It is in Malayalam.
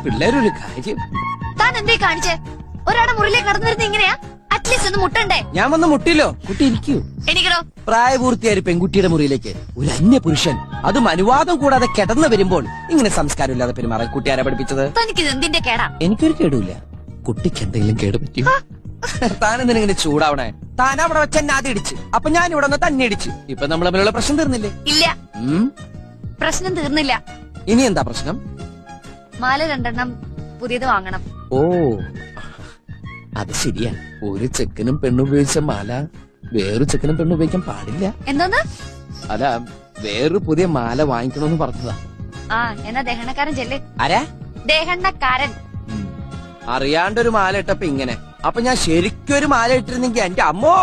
പിള്ളേരൊരു കാര്യം. താൻ എന്തേ കാണിച്ചേ? ഒരാടെ മുറിയിലേക്ക് കടന്നു വരുന്ന ഇങ്ങനെയാ? അറ്റ്ലീസ്റ്റ് ഒന്ന് മുട്ടണ്ടേ? ഞാൻ വന്ന് മുട്ടില്ലോ. കുട്ടി ഇരിക്കൂ. എനിക്കോ പ്രായപൂർത്തിയായ പെൺകുട്ടിയുടെ മുറിയിലേക്ക് ഒരു അന്യ പുരുഷൻ, അതും അനുവാദം കൂടാതെ കിടന്നു വരുമ്പോൾ ഇങ്ങനെ സംസ്കാരമില്ലാതെ പെരുമാറാൻ കുട്ടി ആരാ പഠിപ്പിച്ചത്? തനിക്കിത് എന്തിന്റെ കേടാ? എനിക്കൊരു കേടുമില്ല. കുട്ടിക്ക് എന്തെങ്കിലും കേട് പറ്റിയോ? താനെന്തിനെ ചൂടാവണേ? താൻ അവിടെ വെച്ച് എന്നെ ആദ്യം ഇടിച്ച്, അപ്പൊ ഞാൻ ഇവിടെ നിന്ന് തന്നെ ഇടിച്ച്. ഇപ്പൊ നമ്മൾ തമ്മിലുള്ള പ്രശ്നം തീർന്നില്ലേ? ഇല്ല, പ്രശ്നം തീർന്നില്ല. ഇനി എന്താ പ്രശ്നം? മാല 2 പുതിയത് വാങ്ങണം. ഓ, അത് ശരിയാ. ഒരു ചെക്കനും പെണ്ണുപയോഗിച്ച മാല വേറൊരു ചെക്കനും പെണ്ണുപയോഗിക്കാൻ പാടില്ല. എന്തോന്ന്? അല്ല, വേറൊരു പുതിയ മാല വാങ്ങിക്കണമെന്ന് പറഞ്ഞതാ. ആ, എന്നാ ദഹനക്കാരൻ ചെല്ല്. ആരാ? ദഹനക്കാരൻ. അറിയാണ്ടൊരു മാല ഇട്ടപ്പോ ഇങ്ങനെ. അപ്പൊ ഞാൻ ശരിക്കും ഒരു മാല ഇട്ടിരുന്നെങ്കി എന്റെ അമ്മോ.